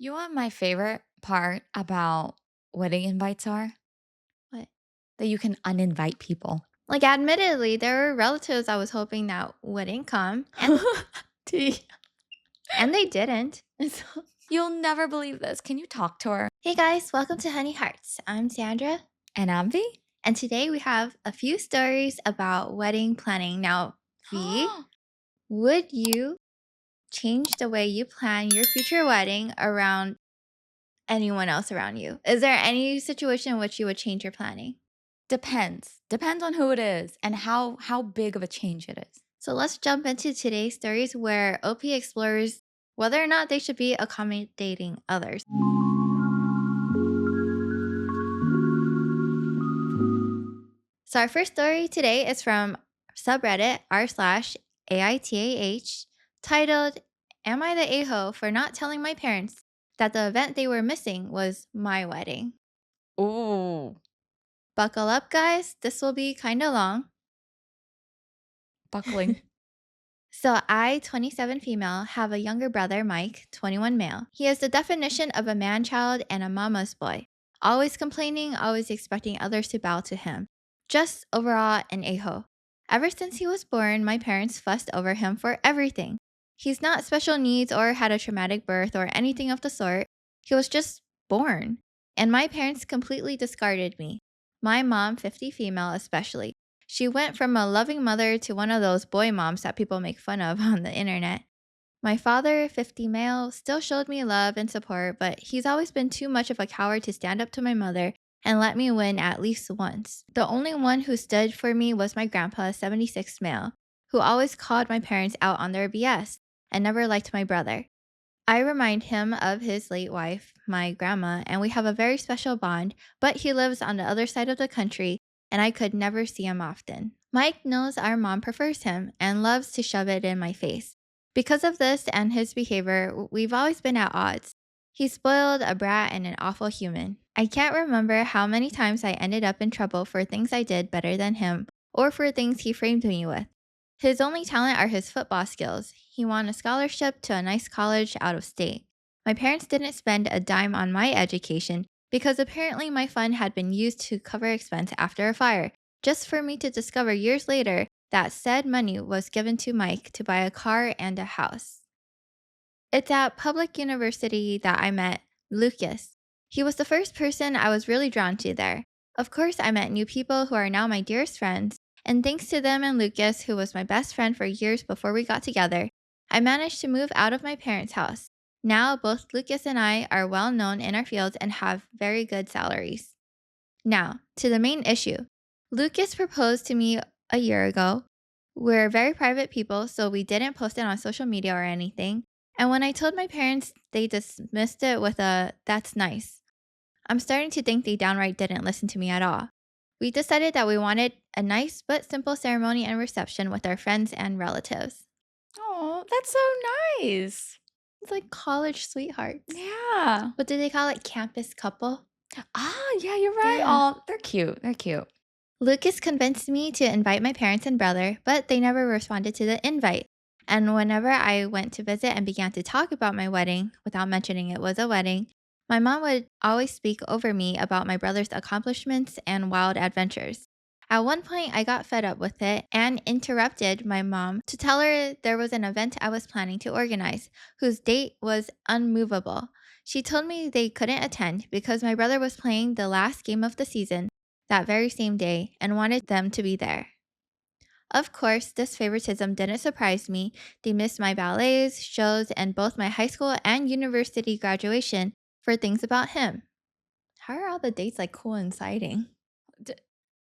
You know what my favorite part about wedding invites are? What? That you can uninvite people. Like, admittedly, there were relatives I was hoping that wouldn't come, T and they didn't. So You'll never believe this. Can you talk to her? hey guys, welcome to Honey Hearts. I'm Sandra, And I'm V? and today we have a few stories about wedding planning. Now, V, would you change the way you plan your future wedding around anyone else around you? Is there any situation in which you would change your planning? Depends. Depends on who it is and how big of a change it is. So let's jump into today's stories where OP explores whether or not they should be accommodating others. So our first story today is from subreddit r/AITAH titled, Am I the A-hole for not telling my parents that the event they were missing was my wedding? Ooh, Buckle up, guys. This will be kind of long. buckling. So I, 27 female, have a younger brother, Mike, 21 male. He is the definition of a man-child and a mama's boy. Always complaining, always expecting others to bow to him. Just overall an a-hole. Ever since he was born, my parents fussed over him for everything. He's not special needs or had a traumatic birth or anything of the sort. He was just born. And my parents completely discarded me. My mom, 50 female especially. She went from a loving mother to one of those boy moms that people make fun of on the internet. My father, 50 male, still showed me love and support, but he's always been too much of a coward to stand up to my mother and let me win at least once. The only one who stood for me was my grandpa, 76 male, who always called my parents out on their BS and never liked my brother. I remind him of his late wife, my grandma, and we have a very special bond, but he lives on the other side of the country and I could never see him often. Mike knows our mom prefers him and loves to shove it in my face. Because of this and his behavior, we've always been at odds. He's spoiled, a brat, and an awful human. I can't remember how many times I ended up in trouble for things I did better than him or for things he framed me with. His only talent are his football skills. He won a scholarship to a nice college out of state. My parents didn't spend a dime on my education because apparently my fund had been used to cover expense after a fire, just for me to discover years later that said money was given to Mike to buy a car and a house. It's at public university that I met Lucas. He was the first person I was really drawn to there. Of course, I met new people who are now my dearest friends, and thanks to them and Lucas, who was my best friend for years before we got together, I managed to move out of my parents' house. Now, both Lucas and I are well known in our fields and have very good salaries. Now, to the main issue. Lucas proposed to me a year ago. We're very private people, so we didn't post it on social media or anything. And when I told my parents, they dismissed it with a, that's nice. I'm starting to think they downright didn't listen to me at all. We decided that we wanted a nice but simple ceremony and reception with our friends and relatives. Oh, that's so nice. It's like college sweethearts. Yeah. What do they call it? Campus couple? Yeah, you're right. Yeah. Oh, they're cute. They're cute. Lucas convinced me to invite my parents and brother, but they never responded to the invite. And whenever I went to visit and began to talk about my wedding, without mentioning it was a wedding, my mom would always speak over me about my brother's accomplishments and wild adventures. At one point, I got fed up with it and interrupted my mom to tell her there was an event I was planning to organize, whose date was unmovable. She told me they couldn't attend because my brother was playing the last game of the season that very same day and wanted them to be there. Of course, this favoritism didn't surprise me. They missed my ballets, shows, and both my high school and university graduation for things about him. How are all the dates like coinciding? D-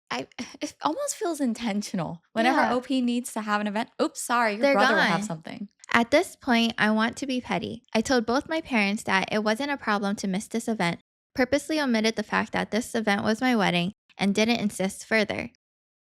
I it almost feels intentional. Whenever Yeah, OP needs to have an event. Oops, sorry, your they're brother will have gone. something. At this point, I want to be petty. I told both my parents that it wasn't a problem to miss this event, purposely omitted the fact that this event was my wedding, and didn't insist further.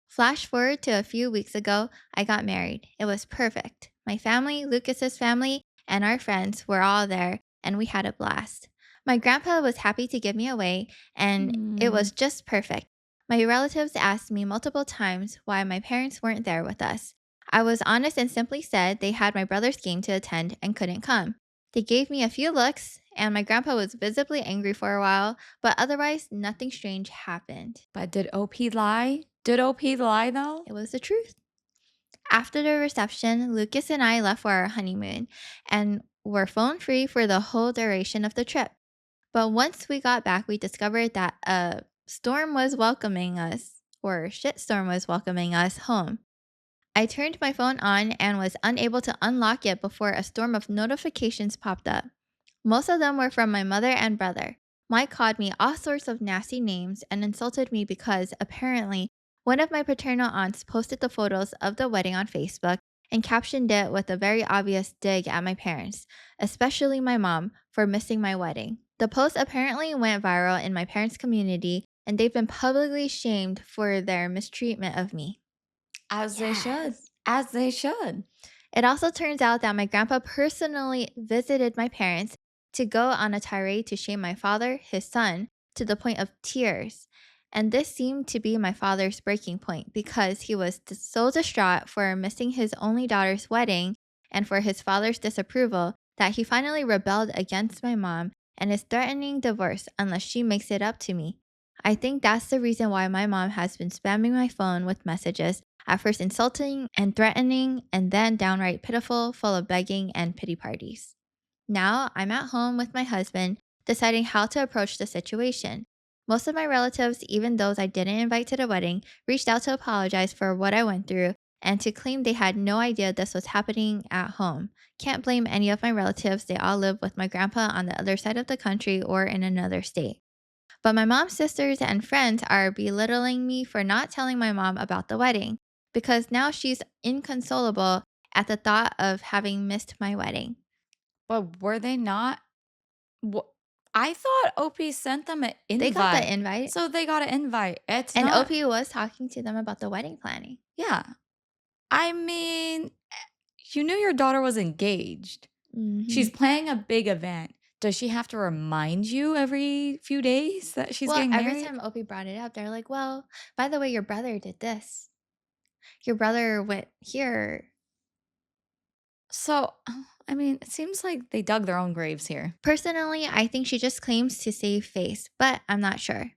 Flash forward to a few weeks ago, I got married. It was perfect. My family, Lucas's family, and our friends were all there, and we had a blast. My grandpa was happy to give me away, and it Mm. was just perfect. My relatives asked me multiple times why my parents weren't there with us. I was honest and simply said they had my brother's game to attend and couldn't come. They gave me a few looks, and my grandpa was visibly angry for a while, but otherwise, nothing strange happened. But did OP lie? Did OP lie though? It was the truth. After the reception, Lucas and I left for our honeymoon and were phone free for the whole duration of the trip. But once we got back, we discovered that a storm was welcoming us, or a shitstorm was welcoming us home. I turned my phone on and was unable to unlock it before a storm of notifications popped up. Most of them were from my mother and brother. Mike called me all sorts of nasty names and insulted me because apparently one of my paternal aunts posted the photos of the wedding on Facebook and captioned it with a very obvious dig at my parents, especially my mom, for missing my wedding. The post apparently went viral in my parents' community and they've been publicly shamed for their mistreatment of me. As they should. Yes. As they should. It also turns out that my grandpa personally visited my parents to go on a tirade to shame my father, his son, to the point of tears. And this seemed to be my father's breaking point because he was so distraught for missing his only daughter's wedding and for his father's disapproval that he finally rebelled against my mom and is threatening divorce unless she makes it up to me. I think that's the reason why my mom has been spamming my phone with messages, at first insulting and threatening, and then downright pitiful, full of begging and pity parties. Now I'm at home with my husband, deciding how to approach the situation. Most of my relatives, even those I didn't invite to the wedding, reached out to apologize for what I went through and to claim they had no idea this was happening at home. Can't blame any of my relatives, they all live with my grandpa on the other side of the country or in another state. But my mom's sisters and friends are belittling me for not telling my mom about the wedding because now she's inconsolable at the thought of having missed my wedding. But were they not wha I thought OP sent them an They got the invite. invite, So they got an invite. It's and not OP was talking to them about the wedding planning. yeah. I mean, you knew your daughter was engaged. She's Hmm. planning a big event. Does she have to remind you every few days that she's Well, getting every married? time OP brought it up, they're like, well, by the way, your brother did this. Your brother went here. So, I mean, it seems like they dug their own graves here. Personally, I think she just claims to save face, but I'm not sure.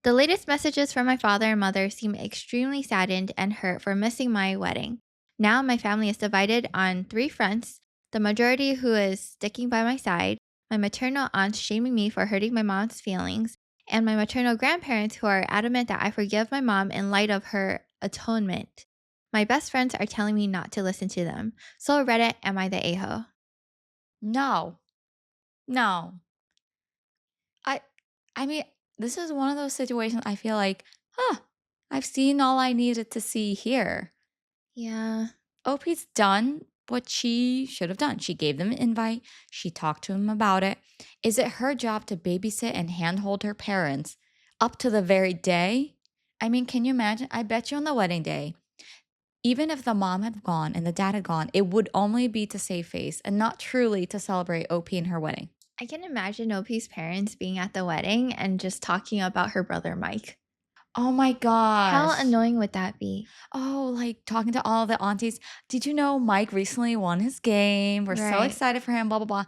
The latest messages from my father and mother seem extremely saddened and hurt for missing my wedding. Now my family is divided on three fronts: the majority who is sticking by my side, my maternal aunts shaming me for hurting my mom's feelings, and my maternal grandparents who are adamant that I forgive my mom in light of her atonement. My best friends are telling me not to listen to them. So Reddit, am I the a-hole? No. No. I I mean, this is one of those situations I feel like, huh, I've seen all I needed to see here. Yeah. OP's done what she should have done. She gave them an invite. She talked to him about it. Is it her job to babysit and handhold her parents up to the very day? I mean, can you imagine? I bet you on the wedding day, even if the mom had gone and the dad had gone, it would only be to save face and not truly to celebrate OP and her wedding. I can imagine OP's parents being at the wedding and just talking about her brother Mike. Oh my How gosh. annoying would that be? Oh, like talking to all the aunties. Did you know Mike recently won his game? We're so Right. excited for him, blah, blah, blah.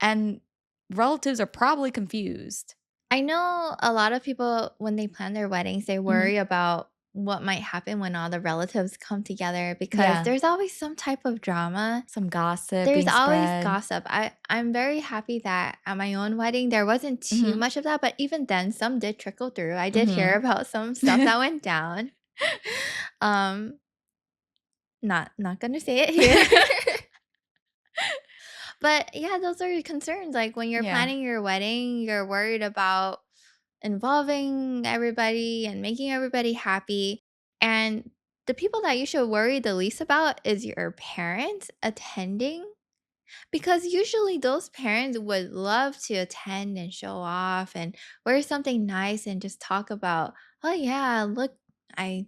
And relatives are probably confused. I know a lot of people, when they plan their weddings, they Mhm. worry about what might happen when all the relatives come together because Yeah. there's always some type of drama. Some gossip There's being always spread. gossip. I'm very happy that at my own wedding there wasn't too Mhm. much of that, but even then some did trickle through. I did hear Mhm. about some stuff that went down. Um not going to say it here. But yeah, those are concerns. Like when you're Yeah, planning your wedding, you're worried about involving everybody and making everybody happy. And the people that you should worry the least about is your parents attending, because usually those parents would love to attend and show off and wear something nice and just talk about, oh yeah, look, I,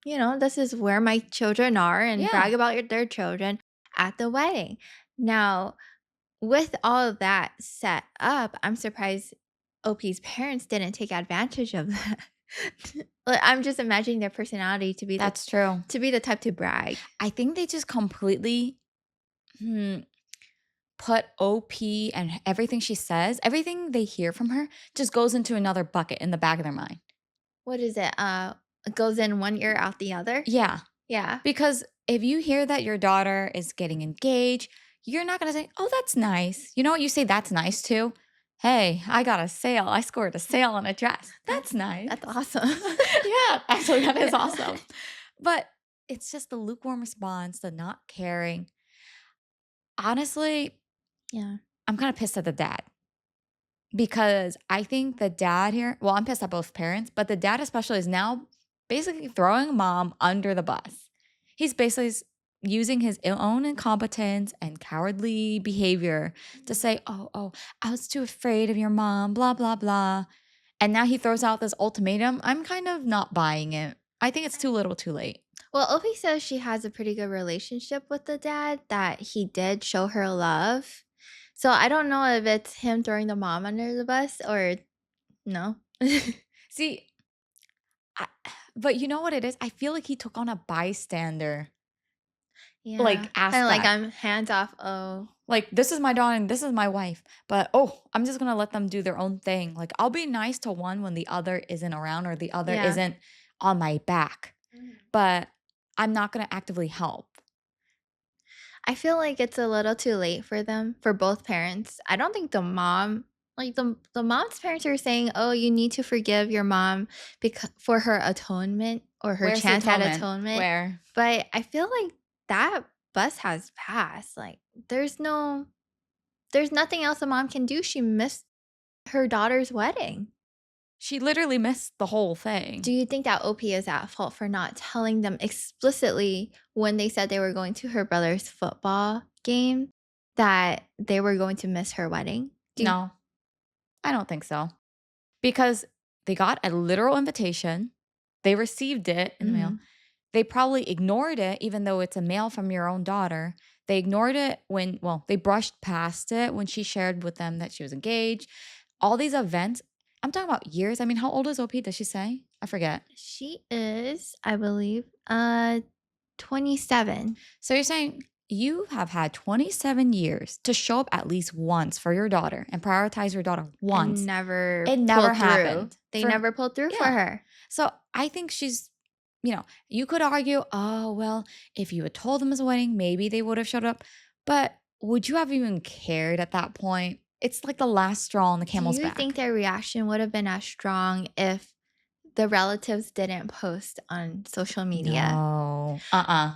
this is where my children are, and yeah. brag about their children at the wedding. Now, with all of that set up, I'm surprised OP's parents didn't take advantage of that. Like, I'm just imagining their personality That's true. to be the type to brag. I think they just completely hmm, put OP and everything she says, everything they hear from her just goes into another bucket in the back of their mind. What is it? It goes in one ear, out the other? Yeah. Yeah. Because if you hear that your daughter is getting engaged, you're not going to say, oh, that's nice. You know what you say that's nice to? Hey, I got a sale. I scored a sale on a dress. That That's nice. that's awesome. Yeah, actually, that is Yeah. awesome. But it's just the lukewarm response, the not caring. Honestly, Yeah. I'm kind of pissed at the dad because I think the dad here, well, I'm pissed at both parents, but the dad especially is now basically throwing mom under the bus. He's basically using his own incompetence and cowardly behavior to say, oh, I was too afraid of your mom, blah, blah, blah. And now he throws out this ultimatum. I'm kind of not buying it. I think it's too little too late. Well, Opie says she has a pretty good relationship with the dad, that he did show her love. So I don't know if it's him throwing the mom under the bus or no. See, I, but you know what it is? I feel like he took on a bystander Yeah. like Kind of like aspect. I'm hands off. Oh, Like, this is my daughter and this is my wife. But oh, I'm just gonna let them do their own thing. Like, I'll be nice to one when the other isn't around or the other yeah. isn't on my back. Mhm. But I'm not gonna actively help. I feel like it's a little too late for them, for both parents. I don't think the mom, like the mom's parents are saying, "Oh, you need to forgive your mom because for her atonement or her Where's the chance at atonement? atonement." Where? But I feel like that bus has passed. Like there's nothing else a mom can do. She missed her daughter's wedding. She literally missed the whole Do thing. you think that OP is at fault for not telling them explicitly when they said they were going to her brother's football game that they were going to miss her wedding? No, I don't think so. Because they got a literal invitation, they received it in the mail. Mhm. They probably ignored it, even though it's a mail from your own daughter. They ignored it when, well, they brushed past it when she shared with them that she was engaged. All these events, I'm talking about years. I mean, how old is OP? Does she say? I forget. She is, I believe, 27 So you're saying you have had 27 years to show up at least once for your daughter and prioritize your daughter and once. never It never pulled through. happened. They never pulled through for Yeah. her. So I think she's, you could argue, oh, well, if you had told them it's a wedding, maybe they would have showed up. But would you have even cared at that point? It's like the last straw on the Do camel's you think back. their reaction would have been as strong if the relatives didn't post on social media? No.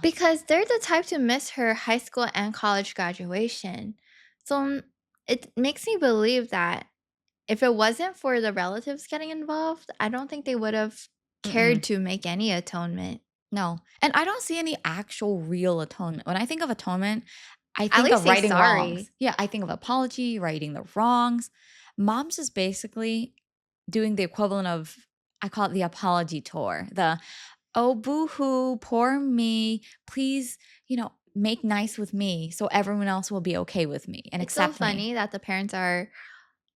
Because they're the type to miss her high school and college graduation. So it makes me believe that if it wasn't for the relatives getting involved, I don't think they would have cared Mm-mm. to make any atonement. No. And I don't see any actual real atonement. When I think of atonement, I At think least of say righting wrongs. sorry. Yeah, I think of apology, righting the wrongs. Mom's is basically doing the equivalent of, I call it the apology tour. The, oh, boo hoo, poor me. Please, make nice with me so everyone else will be okay with me and It's so accept me. funny that the parents are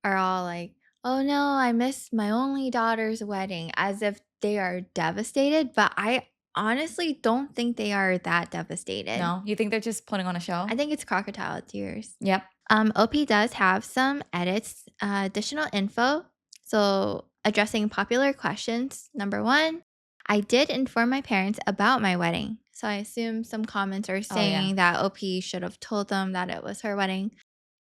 all like, "Oh no, I missed my only daughter's wedding," as if they are devastated, but I honestly don't think they are that devastated. No, you think they're just putting on a I show? think it's crocodile tears. Yep. OP does have some edits, additional info. So, addressing popular questions. Number one, I did inform my parents about my wedding. So, I assume some comments are Oh, yeah. saying that OP should have told them that it was her wedding.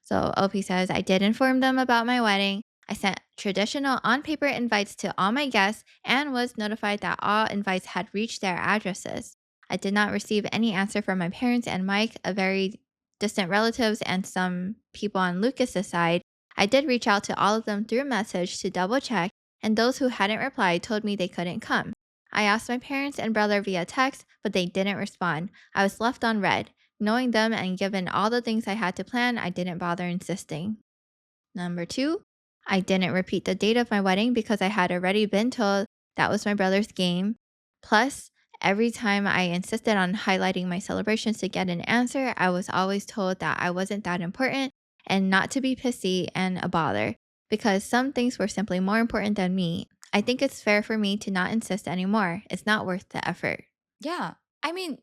So, OP says, I did inform them about my wedding. I sent traditional on paper invites to all my guests and was notified that all invites had reached their addresses. I did not receive any answer from my parents and Mike, a very distant relatives, and some people on Lucas's side. I did reach out to all of them through message to double check, and those who hadn't replied told me they couldn't come. I asked my parents and brother via text, but they didn't respond. I was left on red. Knowing them and given all the things I had to plan, I didn't bother insisting. Number two, I didn't repeat the date of my wedding because I had already been told that was my brother's game. Plus, every time I insisted on highlighting my celebrations to get an answer, I was always told that I wasn't that important and not to be pissy and a bother because some things were simply more important than me. I think it's fair for me to not insist anymore. It's not worth the effort. Yeah. I mean,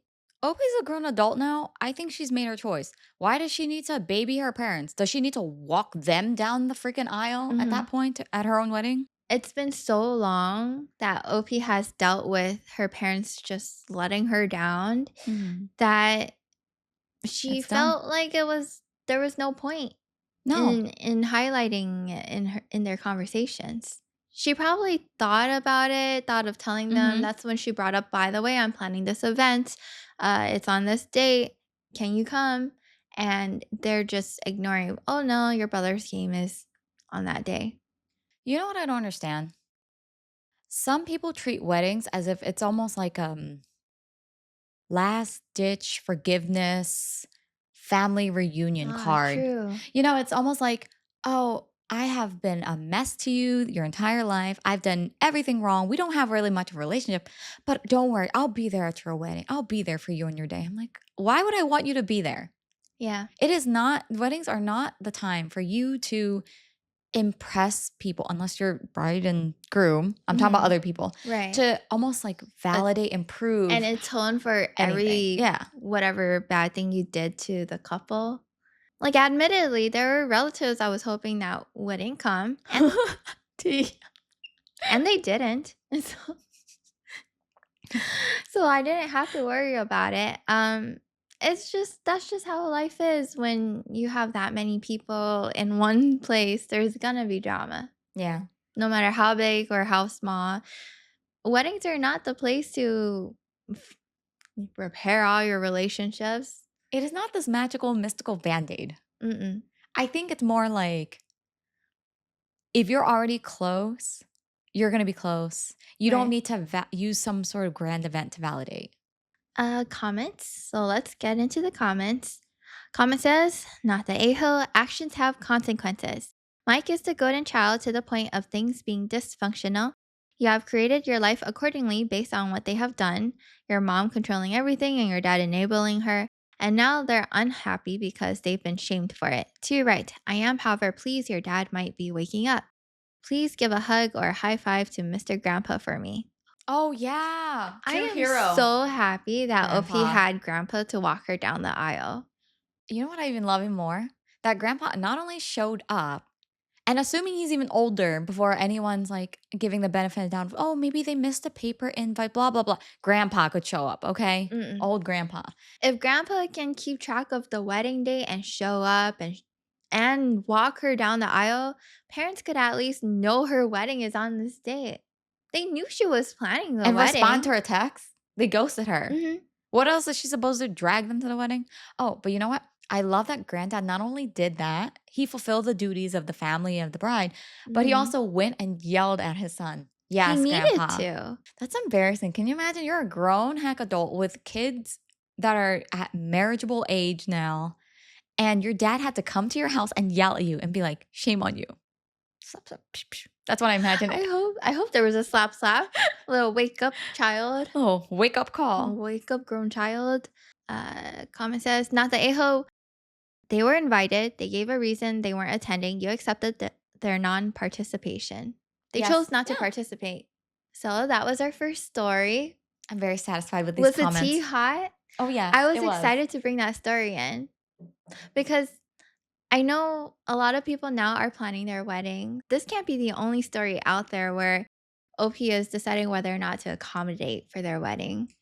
Opie's a grown adult now. I think she's made her choice. Why does she need to baby her parents? Does she need to walk them down the freaking aisle at Mhm. that point at her own wedding? It's been so long that OP has dealt with her parents just letting her down Mhm. that she It's done. felt like there was no point No. in highlighting it in their conversations. She probably thought about it, thought of telling them. Mhm. That's when she brought up, "By the way, I'm planning this event. It's on this date. Can you come?" And they're just ignoring, "Oh, no, your brother's game is on that day." You know what I don't understand? Some people treat weddings as if it's almost like last ditch forgiveness family reunion Ah, card. true. It's almost like, "Oh, I have been a mess to you your entire life. I've done everything wrong. We don't have really much of a relationship, but don't worry. I'll be there at your wedding. I'll be there for you on your day." I'm like, "Why would I want you to be there?" Yeah. It is not weddings are not the time for you to impress people unless you're bride and groom. I'm talking about Mhm. other people Right. to almost like Uh, validate, and improve atone for anything. every Yeah. whatever bad thing you did to the couple. Like, admittedly, there were relatives I was hoping that wouldn't come, Tea. and they didn't. And so I didn't have to worry about it. It's just that's just how life is when you have that many people in one place. There's gonna be drama, Yeah. no matter how big or how small. Weddings are not the place to f- repair all your relationships. It is not this magical, mystical band aid. Mm-mm. I think it's more like if you're already close, you're going to be close. You don't Right. need to use some sort of grand event to validate. Comments. So let's get into the comments. Comment says, "Not the a-hole. Actions have consequences. Mike is the golden child to the point of things being dysfunctional. You have created your life accordingly based on what they have done. Your mom controlling everything and your dad enabling her. And now they're unhappy because they've been shamed for it. Too right. I am, however, pleased your dad might be waking up. Please give a hug or a high five to Mr. Grandpa for me." Oh, yeah. I True am hero. so happy that OP Grandpa. had grandpa to walk her down the aisle. You know what I even love him more? That grandpa not only showed up, and assuming he's even older before anyone's like giving the benefit of the doubt, of, oh, maybe they missed a paper invite, blah, blah, blah. Grandpa could show up, okay? Mm-mm. Old grandpa. If grandpa can keep track of the wedding day and show up and walk her down the aisle, parents could at least know her wedding is on this date. They knew she was planning the And respond to wedding. her text. They ghosted her. Mhm. What else is she supposed to drag them to the wedding? Oh, but you know what? I love that granddad not only did that, he fulfilled the duties of the family of the bride, but he Mhm. also went and yelled at his son. He Yes, needed grandpa. to. That's embarrassing. Can you imagine you're a grown heck adult with kids that are at marriageable age now, and your dad had to come to your house and yell at you and be like, shame on you. Slap, slap, psh, psh. That's what I imagine it. I hope there was a slap slap. A little wake up child. Oh, wake up A call. wake up grown child. Comment says, "Not the a-hole. They were invited. They gave a reason they weren't attending. You accepted their non participation. They chose Yes. not to Yeah. participate." So that was our first story. I'm very satisfied with these Was the tea comments. hot? Oh, I yes, was it was. excited to bring that story in because I know a lot of people now are planning their wedding. This can't be the only story out there where OP is deciding whether or not to accommodate for their wedding.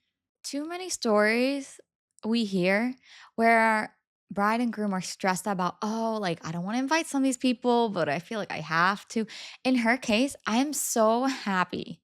Too many stories we hear where bride and groom are stressed about, oh, like, I don't want to invite some of these people, but I feel like I have to. In her case, I'm so happy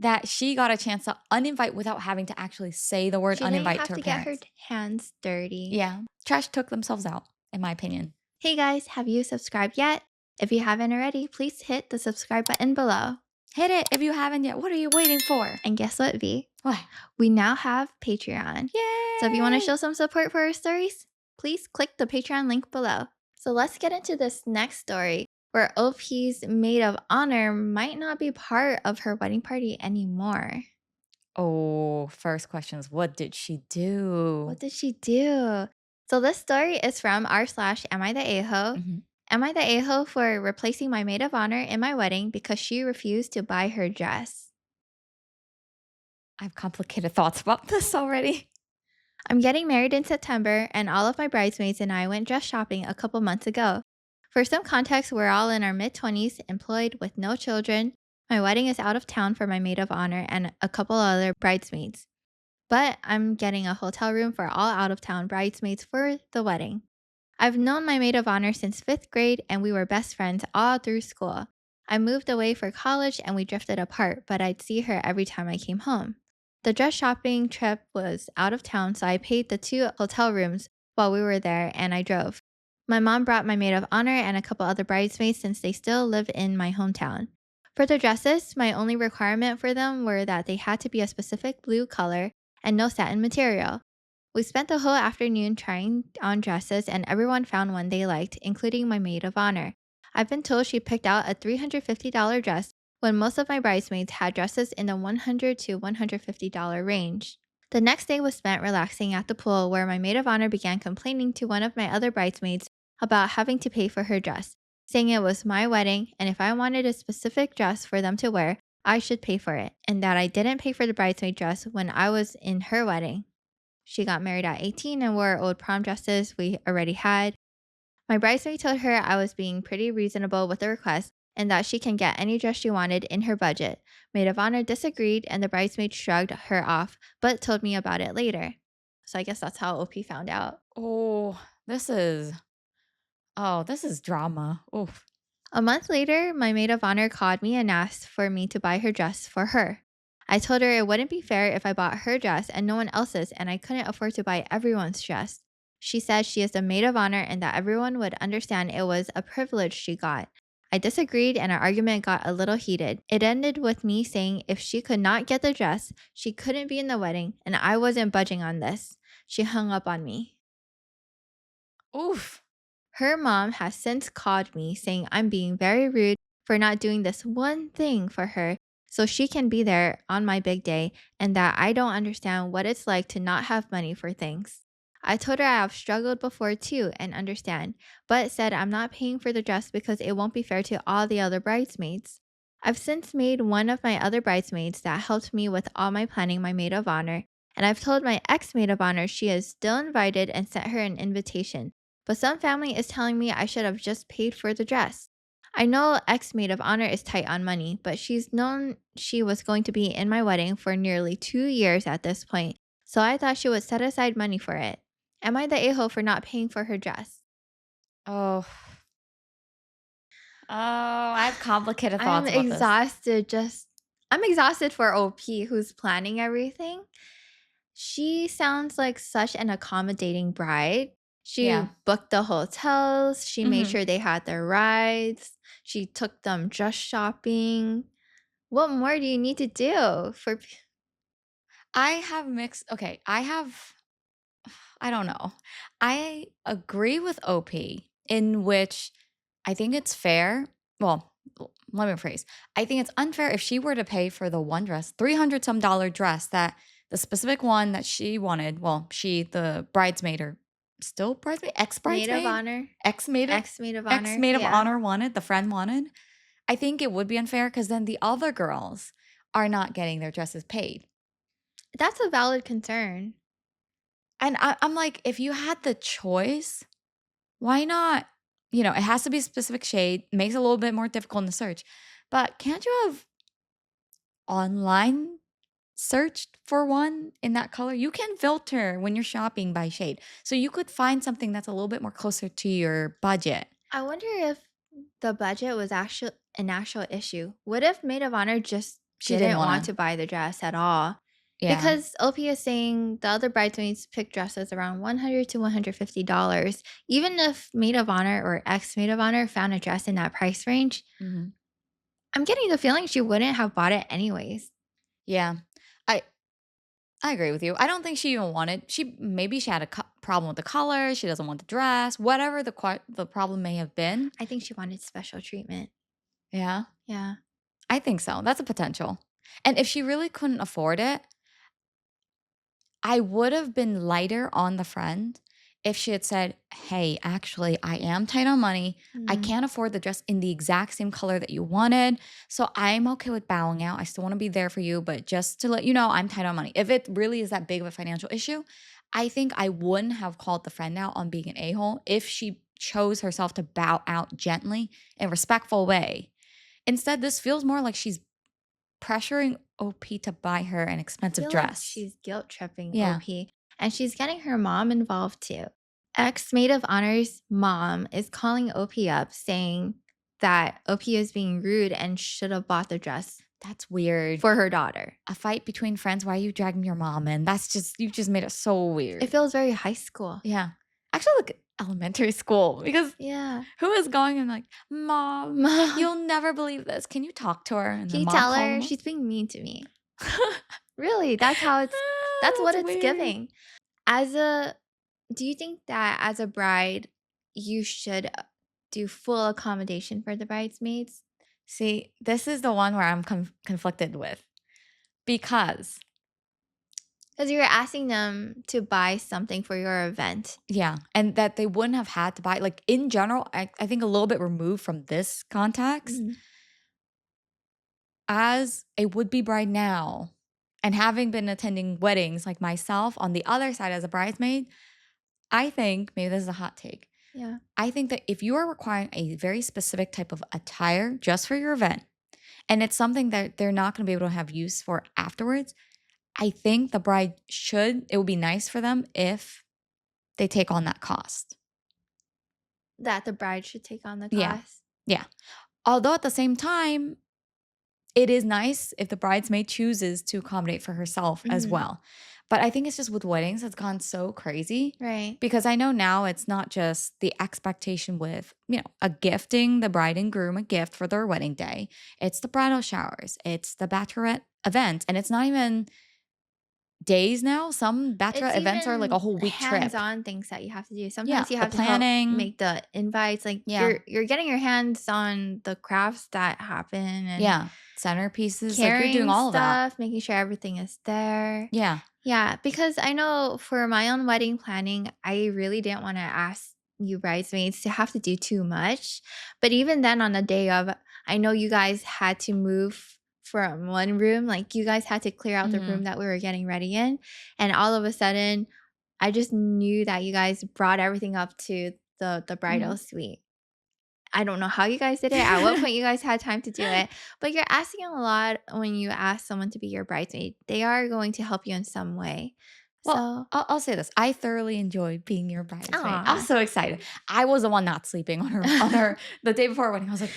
that she got a chance to uninvite without having to actually say the word She didn't uninvite have to her to get her parents. hands dirty. Yeah. Trash took themselves out, in my opinion. Hey guys, have you subscribed yet? If you haven't already, please hit the subscribe button below. Hit it if you haven't yet. What are you waiting for? And guess what, V? What? We now have Patreon. So if you want to Yay! show some support for our stories, please click the Patreon link below. So let's get into this next story where OP's maid of honor might not be part of her wedding party anymore. Oh, first question is what did she do? What did she do? So this story is from r/am I the a-hole. Mhm. Am I the a-hole for replacing my maid of honor in my wedding because she refused to buy her dress? I have complicated thoughts about this already. I'm getting married in September, and all of my bridesmaids and I went dress shopping a couple months ago. For some context, we're all in our mid 20s, employed with no children. My wedding is out of town for my maid of honor and a couple other bridesmaids. But I'm getting a hotel room for all out of town bridesmaids for the wedding. I've known my maid of honor since fifth grade, and we were best friends all through school. I moved away for college and we drifted apart, but I'd see her every time I came home. The dress shopping trip was out of town, so I paid the two hotel rooms while we were there and I drove. My mom brought my maid of honor and a couple other bridesmaids since they still live in my hometown. For the dresses, my only requirement for them were that they had to be a specific blue color and no satin material. We spent the whole afternoon trying on dresses, and everyone found one they liked, including my maid of honor. I've been told she picked out a $350 dress when most of my bridesmaids had dresses in the $100 to $150 range. The next day was spent relaxing at the pool, where my maid of honor began complaining to one of my other bridesmaids about having to pay for her dress, saying it was my wedding and if I wanted a specific dress for them to wear, I should pay for it, and that I didn't pay for the bridesmaid dress when I was in her wedding. She got married at 18 and wore old prom dresses we already had. My bridesmaid told her I was being pretty reasonable with the request and that she can get any dress she wanted in her budget. Maid of honor disagreed and the bridesmaid shrugged her off, but told me about it later. So I guess that's how OP found out. Oh, this is drama. Oof. A month later, my maid of honor called me and asked for me to buy her dress for her. I told her it wouldn't be fair if I bought her dress and no one else's, and I couldn't afford to buy everyone's dress. She said she is the maid of honor and that everyone would understand it was a privilege she got. I disagreed and our argument got a little heated. It ended with me saying if she could not get the dress, she couldn't be in the wedding, and I wasn't budging on this. She hung up on me. Oof. Her mom has since called me saying I'm being very rude for not doing this one thing for her so she can be there on my big day and that I don't understand what it's like to not have money for things. I told her I have struggled before too and understand, but said I'm not paying for the dress because it won't be fair to all the other bridesmaids. I've since made one of my other bridesmaids that helped me with all my planning my maid of honor, and I've told my ex maid of honor she is still invited and sent her an invitation, but some family is telling me I should have just paid for the dress. I know ex maid of honor is tight on money, but she's known she was going to be in my wedding for nearly 2 years at this point, so I thought she would set aside money for it. Am I the a hole for not paying for her dress? Oh. Oh, I have complicated I'm thoughts about this. exhausted just I'm exhausted for OP who's planning everything. She sounds like such an accommodating bride. She Yeah. booked the hotels, she made Mhm. sure they had their rides, she took them dress shopping. What more do you need to do for I have mixed okay, I don't know. I agree with OP in which I think it's fair. Well, let me rephrase. I think it's unfair if she were to pay for the one dress, 300 some dollar dress that the specific one that she wanted, well, she, the bridesmaid or still bridesmaid, ex maid of bridesmaid, honor? ex Ex-maid of ex honor? maid of Yeah. honor wanted, the friend wanted. I think it would be unfair because then the other girls are not getting their dresses paid. That's a valid concern. And I'm like, if you had the choice, why not? It has to be a specific shade, makes it a little bit more difficult in the search. But can't you have online searched for one in that color? You can filter when you're shopping by shade. So you could find something that's a little bit more closer to your budget. I wonder if the budget was actually an actual issue. What if maid of honor just She didn't didn't want want to. to buy the dress at all? Yeah. Because OP is saying the other bridesmaids pick dresses around $100 to $150. Even if maid of honor or ex maid of honor found a dress in that price range, Mhm. I'm getting the feeling she wouldn't have bought it anyways. Yeah. I I agree with you. I don't think she even wanted. She had a problem with the color. She doesn't want the dress. Whatever the problem may have been. I think she wanted special treatment. Yeah. Yeah. I think so. That's a potential. And if she really couldn't afford it, I would have been lighter on the friend if she had said, "Hey, actually, I am tight on money. I Mm. can't afford the dress in the exact same color that you wanted. So I'm okay with bowing out. I still want to be there for you, but just to let you know, I'm tight on money." If it really is that big of a financial issue, I think I wouldn't have called the friend out on being an a-hole if she chose herself to bow out gently in a respectful way. Instead, this feels more like she's pressuring OP to buy her an I expensive feel like dress. she's guilt tripping Yeah. OP, and she's getting her mom involved too. Ex maid of honor's mom is calling OP up saying that OP is being rude and should have bought the dress That's weird. for her daughter. A fight between friends. Why are you dragging your mom in? You just made it so weird. It feels very high school. Yeah. Actually, like elementary school because Yeah. who is going and like, Mom, Mom, you'll never believe this. Can you talk to her? And can then you mom tell call her them. she's being mean to me? Really, that's how that's what That's it's weird. giving. Do you think that as a bride, you should do full accommodation for the bridesmaids? See, this is the one where I'm conflicted with because, Because you're asking them to buy something for your event. yeah, and that they wouldn't have had to buy, like in general, I think a little bit removed from this context, Mhm. as a would-be bride now and having been attending weddings like myself on the other side as a bridesmaid, I think, maybe this is a hot take, Yeah. I think that if you are requiring a very specific type of attire just for your event, and it's something that they're not going to be able to have use for afterwards, I think the bride it would be nice for them if they take on that cost. That the bride should take on the Yeah. cost. Yeah. Although at the same time, it is nice if the bridesmaid chooses to accommodate for herself as Mhm. well. But I think it's just with weddings, it's gone so crazy. Right. Because I know now it's not just the expectation with, a gifting the bride and groom a gift for their wedding day. It's the bridal showers, it's the bachelorette event, and it's not even days now. Some It's bachelorette events are like a even whole week trip. hands-on things that you have to do. Yeah, Sometimes you the have to help planning. make the invites. Like Yeah. you're getting your hands on the crafts that happen and Yeah, centerpieces, like you're carrying doing all of that. stuff, making sure everything is there. Yeah. Yeah, because I know for my own wedding planning, I really didn't want to ask you bridesmaids to have to do too much. But even then, on the day of, I know you guys had to move from one room. Like you guys had to clear out the room Mhm. that we were getting ready in. And all of a sudden, I just knew that you guys brought everything up to the bridal suite. I don't know how you guys did it, at what point you guys had time to do it, but you're asking a lot when you ask someone to be your bridesmaid. They are going to help you in some way. Well, So, I'll say this. I thoroughly enjoyed being your bridesmaid. I was aw. so excited. I was the one not sleeping on her the day before wedding. I was like,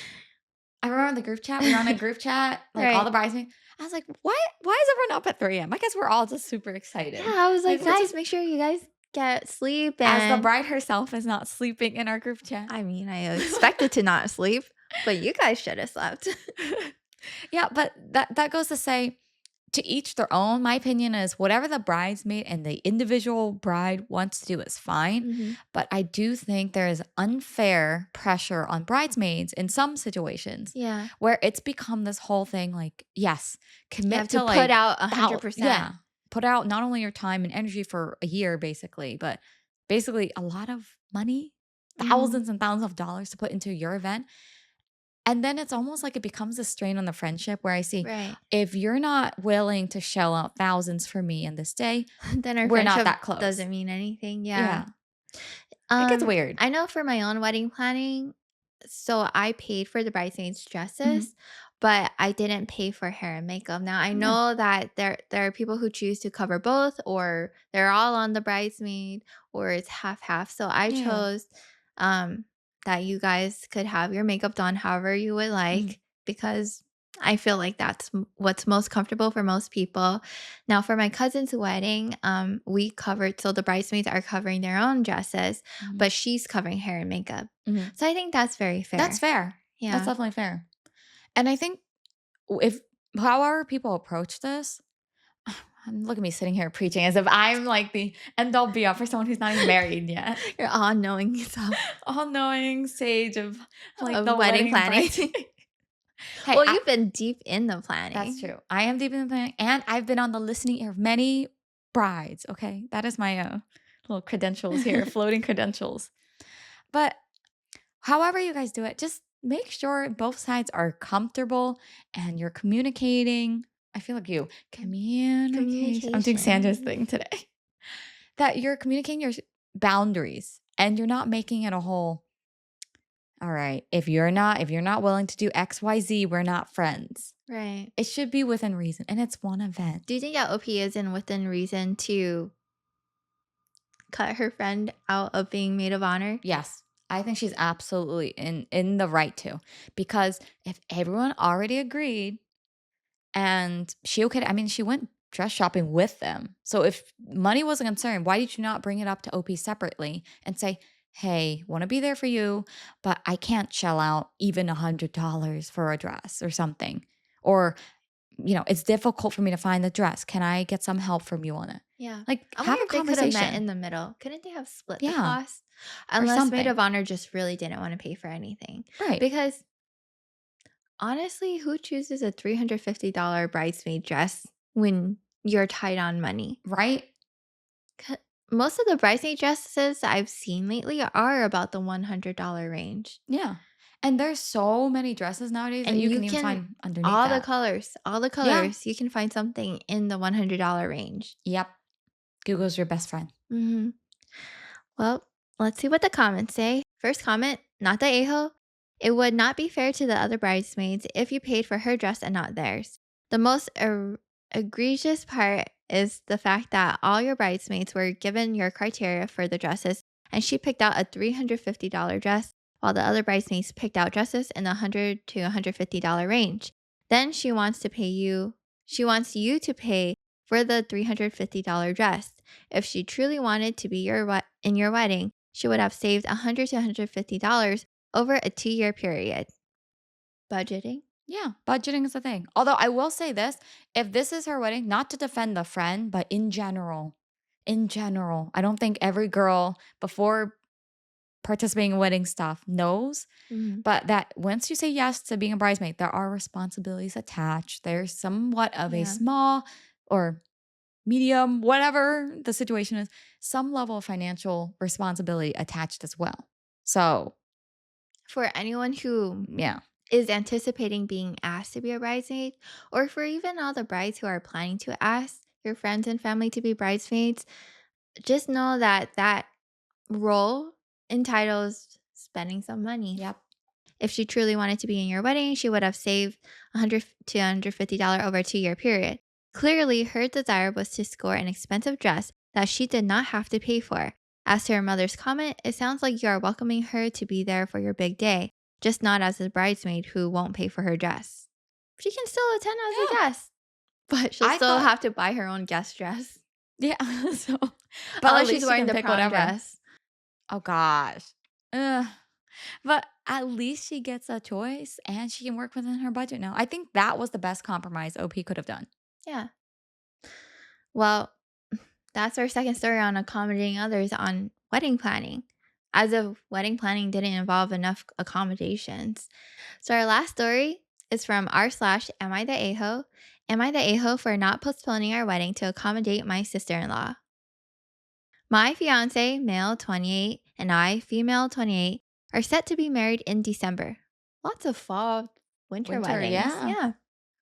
I remember the group chat. We were on a group chat, like all Right. the bridesmaids. I was like, why is everyone up at 3 a.m.? I guess we're all just super excited. Yeah, I was like, Like, let's guys, just make sure you guys get sleep. as the And bride herself is not sleeping in our group chat. I mean, I expected to not sleep, but you guys should have slept. Yeah, but that goes to say, to each their own. My opinion is whatever the bridesmaid and the individual bride wants to do is fine. Mhm. But I do think there is unfair pressure on bridesmaids in some situations Yeah. where it's become this whole thing like, yes, You commit have to to like put out yeah, 100%. put out not only your time and energy for a year, basically, but basically a lot of money, Mhm. thousands and thousands of dollars to put into your event. And then it's almost like it becomes a strain on the friendship where I see Right. if you're not willing to shell out thousands for me in this day, Then our we're not friendship that close. doesn't mean anything. Yeah. Yeah. It gets weird. I know for my own wedding planning, so I paid for the bridesmaids' Mhm. dresses, but I didn't pay for hair and makeup. Now I Yeah. know that there are people who choose to cover both, or they're all on the bridesmaid, or it's half half. So I Yeah. chose um that you guys could have your makeup done however you would Mhm. like, because I feel like that's what's most comfortable for most people. Now for my cousin's wedding, we covered, so the bridesmaids are covering their own dresses, Mhm. but she's covering hair and makeup. Mhm. So I think that's very That's fair. fair. That's Yeah. definitely fair. And I think if however people approach this, look at me sitting here preaching as if I'm like the end all be all for someone who's not even married yet. Your all knowing self All knowing sage of like of the wedding wedding planning. bride. Hey, Well, you've been deep in the that's planning. true. I am deep in the planning, and I've been on the listening ear of many brides. Okay, that is my little credentials here, floating credentials. But however you guys do it, just make sure both sides are comfortable and you're communicating. I feel like communication. I'm doing Sandra's Communication. thing today. that you're communicating your boundaries and you're not making it a whole, all right, if you're not willing to do XYZ, we're not friends. Right. It should be within reason, and it's one event. Do you think that OP is in within reason to cut her friend out of being maid of honor? Yes. I think she's absolutely in the right to, because if everyone already agreed and she okay, I mean, she went dress shopping with them. So if money was a concern, why did you not bring it up to OP separately and say, "Hey, want to be there for you, but I can't shell out even $100 for a dress or something." Or, "It's difficult for me to find the dress. Can I get some help from you on it?" Yeah. Like, I have wonder a if they could have met conversation. in the middle. Couldn't they have split the Yeah, cost? or Unless maid of something. honor just really didn't want to pay for anything. Right. Because honestly, who chooses a $350 bridesmaid dress when you're tight on money? Right? C- Most of the bridesmaid dresses I've seen lately are about the $100 range. Yeah. And there's so many dresses nowadays that And you you can even can, find underneath that. all the Yeah. colors, you can find something in the $100 range. Yep. Google's your best friend. Hmm. Well, let's see what the comments say. First comment, not the a-hole. It would not be fair to the other bridesmaids if you paid for her dress and not theirs. The most egregious part is the fact that all your bridesmaids were given your criteria for the dresses, and she picked out a $350 dress, while the other bridesmaids picked out dresses in the $100 to $150 range. Then she wants you to pay for the $350 dress. If she truly wanted to be in your wedding, she would have saved $100 to $150 over a 2-year period. Budgeting? Yeah. Budgeting is a thing. Although I will say this, if this is her wedding, not to defend the friend, but in general, I don't think every girl before participating in wedding stuff knows, Mhm. but that once you say yes to being a bridesmaid, there are responsibilities attached. There's somewhat of a Yeah. small or medium, whatever the situation is, some level of financial responsibility attached as well. So, For anyone who yeah. is anticipating being asked to be a bridesmaid, or for even all the brides who are planning to ask your friends and family to be bridesmaids, just know that that role entitles spending some money. Yep. If she truly wanted to be in your wedding, she would have saved $100 to $150 over a 2-year period. Clearly, her desire was to score an expensive dress that she did not have to pay for. As to her mother's comment, it sounds like you are welcoming her to be there for your big day, just not as a bridesmaid who won't pay for her dress. She can still attend as a Yeah. guest, but she'll I still thought, have to buy her own guest dress. yeah. So, but at Unless she's least she wearing can the pick prom whatever. dress. Oh gosh. Ugh. But at least she gets a choice and she can work within her budget now. I think that was the best compromise OP could have done. Yeah. Well, that's our second story on accommodating others on wedding planning, as if wedding planning didn't involve enough accommodations. So our last story is from r/am I the a-hole? Am I the a-hole for not postponing our wedding to accommodate my sister-in-law? My fiance, male 28, and I, female 28, are set to be married in December. Lots of fall, winter Winter, weddings. yeah. Yeah.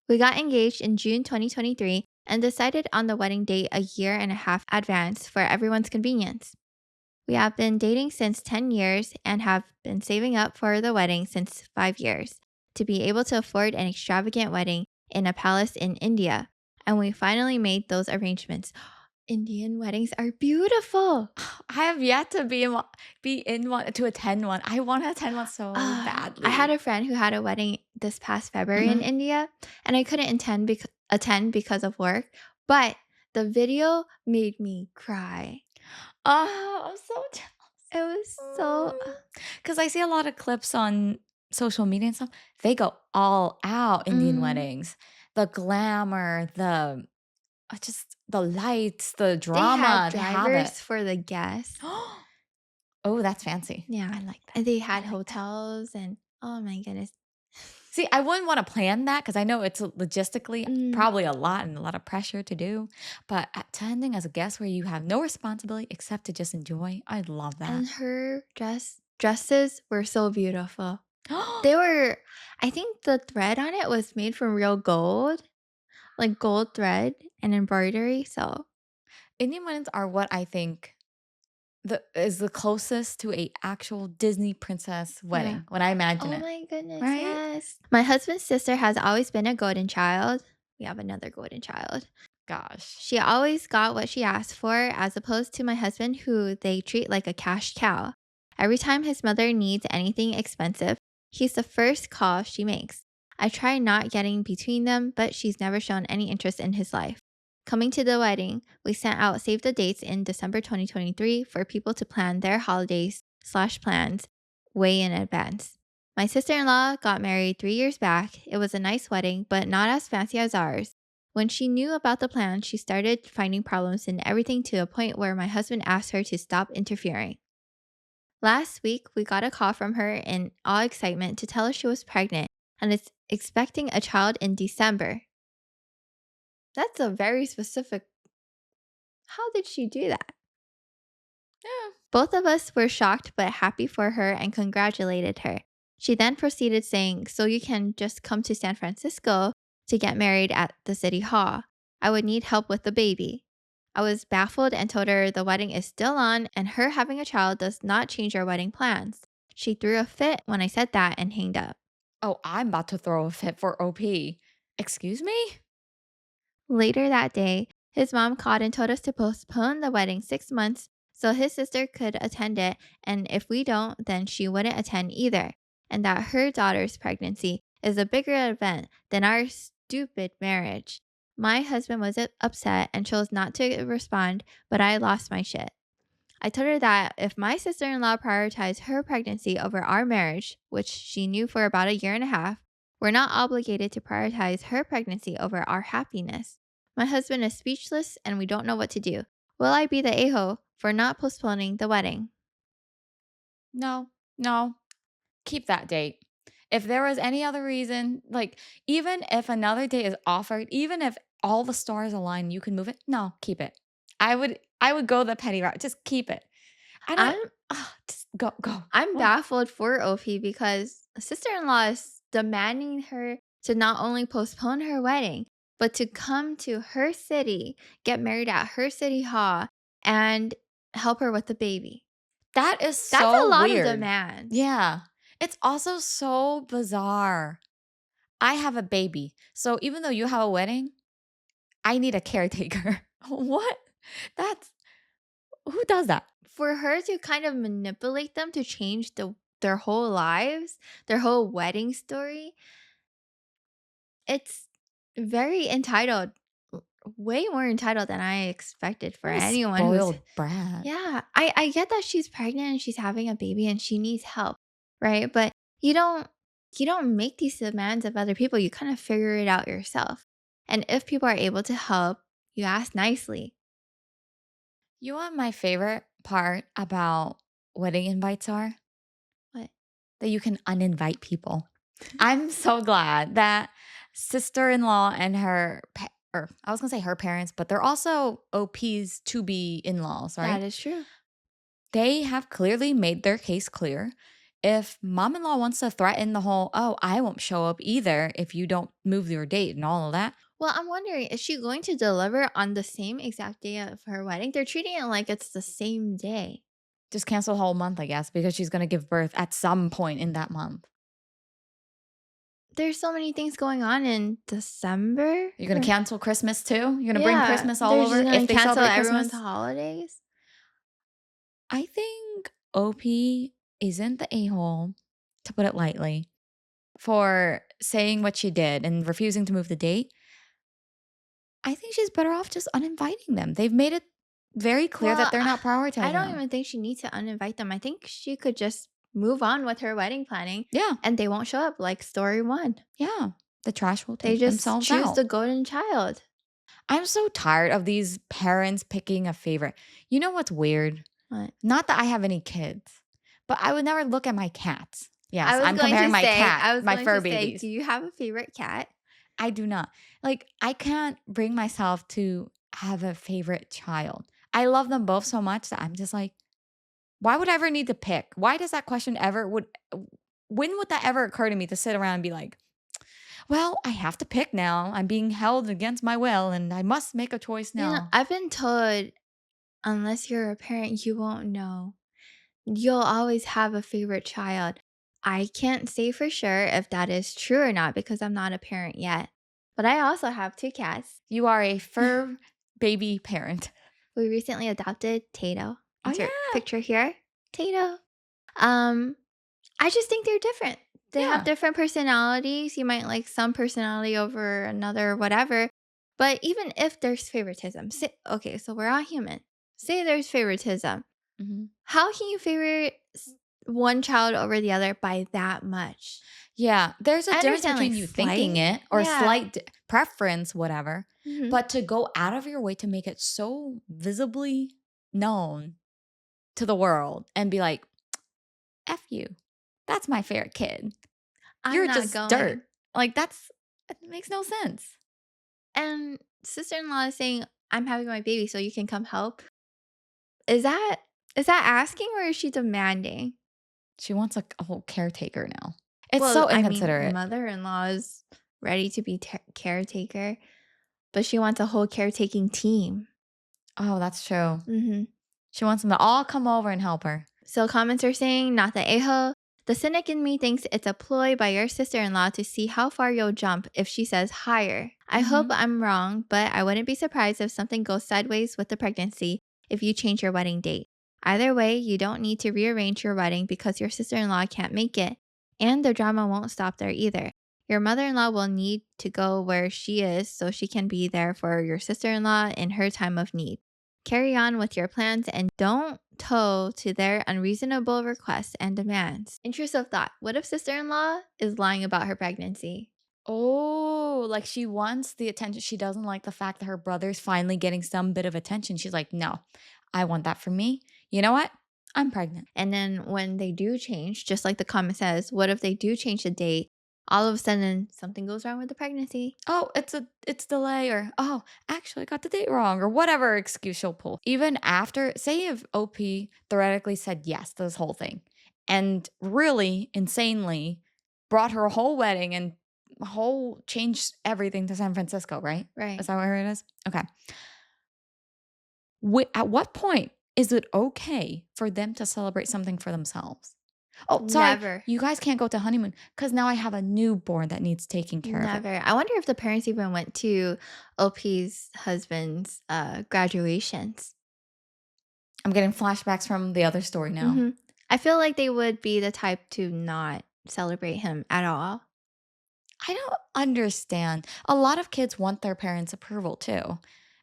We got engaged in June 2023 and decided on the wedding date a year and a half advance for everyone's convenience. We have been dating since 10 years and have been saving up for the wedding since 5 years to be able to afford an extravagant wedding in a palace in India. And we finally made those arrangements. Indian weddings are beautiful. I have yet to be in one to attend one. I want to attend one so I had badly. a friend who had a wedding this past February in Mhm. India, and I couldn't attend because of work, but the video made me cry. Oh, I'm so It was so jealous. Because I see a lot of clips on social media and stuff. They go all out Indian mm, weddings. The glamour, just the lights, the they had drama, they have it. drivers for the guests. Oh, that's fancy. Yeah, I like that. and they I had like that. hotels and oh my goodness. See, I wouldn't wanna plan that because I know it's logistically Mm, probably a lot and a lot of pressure to do, but attending as a guest where you have no responsibility except to just enjoy, I love that. and her dresses were so beautiful. They were I think the thread on it was made from real gold, like gold thread and embroidery, so Indian weddings are what I think is the closest to a actual Disney princess Yeah. wedding when I imagine Oh it, my goodness, right? yes. My husband's sister has always been a golden child. We have another golden child. Gosh. She always got what she asked for, as opposed to my husband, who they treat like a cash cow. Every time his mother needs anything expensive, he's the first call she makes. I try not getting between them, but she's never shown any interest in his life. Coming to the wedding, we sent out save the dates in December 2023 for people to plan their holidays/plans way in advance. My sister in law got married 3 years back. It was a nice wedding, but not as fancy as ours. When she knew about the plan, she started finding problems in everything, to a point where my husband asked her to stop interfering. Last week, we got a call from her in all excitement to tell us she was pregnant and is expecting a child in December. That's a very specific. How did she do that? Yeah. Both of us were shocked but happy for her and congratulated her. She then proceeded saying, "So you can just come to San Francisco to get married at the city hall. I would need help with the baby." I was baffled and told her the wedding is still on and her having a child does not change our wedding plans. She threw a fit when I said that and hanged up. Oh, I'm about to throw a fit for OP. Excuse me? Later that day, his mom called and told us to postpone the wedding 6 months so his sister could attend it, and if we don't, then she wouldn't attend either, and that her daughter's pregnancy is a bigger event than our stupid marriage. My husband was upset and chose not to respond, but I lost my shit. I told her that if my sister in law prioritized her pregnancy over our marriage, which she knew for about a year and a half, we're not obligated to prioritize her pregnancy over our happiness. My husband is speechless and we don't know what to do. Will I be the a hole for not postponing the wedding? No, no. Keep that date. If there was any other reason, like even if another date is offered, even if all the stars align, you can move it. No, keep it. I would go the petty route. Just keep it. I don't I'm just go. I'm What? baffled for OP because sister-in-law is demanding her to not only postpone her wedding, but to come to her city, get married at her city hall, and help her with the baby. That is That's a so lot of weird. demands. Yeah. It's also so bizarre. I have a baby. So even though you have a wedding, I need a caretaker. What? That's who does that? For her to kind of manipulate them to change their whole lives, their whole wedding story, it's very entitled. Way more entitled than I expected for What a anyone who's. spoiled brat. Yeah, I get that she's pregnant and she's having a baby and she needs help, right? But you don't you don't make these demands of other people. You kind of figure it out yourself. And if people are able to help, you ask nicely. You know what my favorite part about wedding invites are? What? That you can uninvite people. I'm so glad that sister-in-law and her or I was gonna say her parents, but they're also OP's to be in-laws, That right? is true. They have clearly made their case clear. If mom-in-law wants to threaten the whole, oh, I won't show up either if you don't move your date and all of that, Well, I'm wondering, is she going to deliver on the same exact day of her wedding? They're treating it like it's the same day. just cancel the whole month, I guess, because she's gonna give birth at some point in that month. There's so many things going on in December. You're gonna cancel Christmas too? You're gonna bring Yeah, Christmas all they're just over gonna if they cancel celebrate everyone's Christmas? holidays. I think OP isn't the a-hole, to put it lightly, for saying what she did and refusing to move the date. I think she's better off just uninviting them. They've made it very clear that Well, they're not I prioritizing don't them. even think she needs to uninvite them. I think she could just move on with her wedding planning Yeah, and they won't show up like story one. yeah. The trash will They take just themselves choose the out. golden child. I'm so tired of these parents picking a favorite. You know what's weird? What? Not that I have any kids, but I would never look at my cats. Yes, I was I'm going comparing to my say, cat, I was my going fur to say, babies. do you have a favorite cat? I do not. Like, I can't bring myself to have a favorite child. I love them both so much that I'm just like, why would I ever need to pick? Why does that question ever when would that ever occur to me to sit around and be like, well, I have to pick now. I'm being held against my will and I must make a choice now. I've been told Unless you're a parent, you won't know. You'll always have a favorite child. I can't say for sure if that is true or not because I'm not a parent yet. But I also have 2 cats. You are a fur baby parent. We recently adopted Tato. Oh, Insert yeah. picture here. Tato. Um, I just think they're different. They have Yeah. different personalities. You might like some personality over another, whatever. But even if there's favoritism, say, okay, so we're all human. Say there's favoritism. Mhm. How can you favorite one child over the other by that much? Yeah, there's a I difference understand like between you thinking slight. it or Yeah. slight preference, whatever, Hmm. but to go out of your way to make it so visibly known to the world and be like, "F you. That's my favorite kid. I'm You're not just dirt." going. Like, it makes no sense. And sister-in-law is saying, I'm having my baby, so you can come help. Is that is that asking or is she demanding? She wants a whole caretaker now. It's Well, so I mean, inconsiderate. mother-in-law is ready to be caretaker, but she wants a whole caretaking team. Oh, that's true. Hmm. She wants them to all come over and help her. So comments are saying, not the a-hole. The cynic in me thinks it's a ploy by your sister-in-law to see how far you'll jump if she says higher. I hope Mhm. I'm wrong, but I wouldn't be surprised if something goes sideways with the pregnancy if you change your wedding date. Either way, you don't need to rearrange your wedding because your sister-in-law can't make it. And the drama won't stop there either. Your mother-in-law will need to go where she is so she can be there for your sister-in-law in her time of need. Carry on with your plans and don't toe to their unreasonable requests and demands. Intrusive thought. What if sister in law is lying about her pregnancy? Oh, like she wants the attention. She doesn't like the fact that her brother's finally getting some bit of attention. She's like, "No, I want that for me. You know what? I'm pregnant." And then when they do change, just like the comment says, what if they do change the date? All of a sudden, something goes wrong with the pregnancy. Oh, it's delay, or oh, actually I got the date wrong, or whatever excuse she'll pull. Even after, say if OP theoretically said yes to this whole thing and really insanely brought her whole wedding and whole changed everything to San Francisco, right? Right. Is that where it is? Okay. At what point is it okay for them to celebrate something for themselves? Oh, sorry, Never. you guys can't go to honeymoon because now I have a newborn that needs taking care of it. Never. I wonder if the parents even went to OP's husband's graduations. I'm getting flashbacks from the other story now. Hmm. I feel like they would be the type to not celebrate him at all. I don't understand. A lot of kids want their parents' approval too.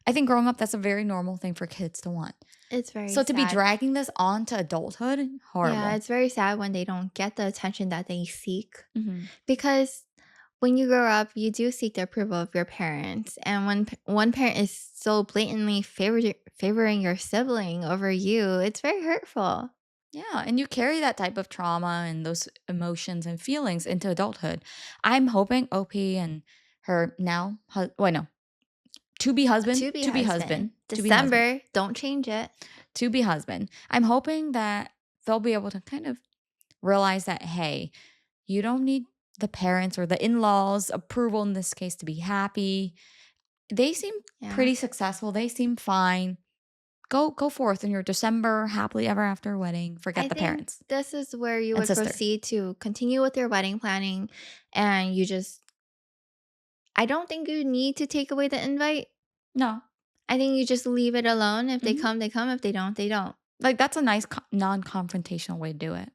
I think growing up, that's a very normal thing for kids to want. It's very So to be sad. dragging this on to adulthood, Yeah, horrible. it's very sad when they don't get the attention that they seek. Mhm. Because when you grow up, you do seek the approval of your parents. And when one parent is so blatantly favoring your sibling over you, it's very hurtful. Yeah, and you carry that type of trauma and those emotions and feelings into adulthood. I'm hoping OP and her now, wait, no, To be to be husband. husband, to be husband, December, don't change it. to be husband. I'm hoping that they'll be able to kind of realize that, hey, you don't need the parents or the in laws' approval in this case to be happy. They seem Yeah. pretty successful. They seem fine. Go forth in your December happily ever after wedding. I Forget the think parents this is where you and would sister. proceed to continue with your wedding planning and you just I don't think you need to take away the invite. No. I think you just leave it alone. If they Mhm. come, they come. If they don't, they don't. Like, that's a nice non-confrontational way to do it.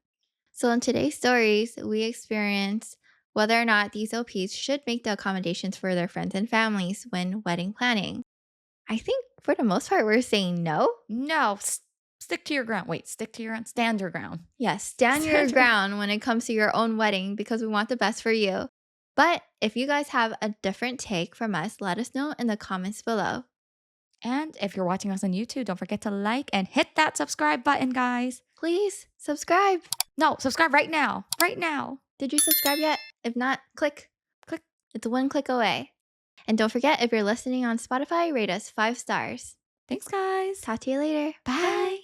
So in today's stories, we experience whether or not these OPs should make the accommodations for their friends and families when wedding planning. I think for the most part, we're saying no. No, stick to your ground. Wait, stand your ground. Yes, stand your Stand your ground when it comes to your own wedding because we want the best for you. But if you guys have a different take from us, let us know in the comments below. And if you're watching us on YouTube, don't forget to like and hit that subscribe button, guys. Please subscribe. No, subscribe right now. Right now. Did you subscribe yet? If not, click. Click. It's one click away. And don't forget, if you're listening on Spotify, rate us 5 stars. Thanks, guys. Talk to you later. Bye.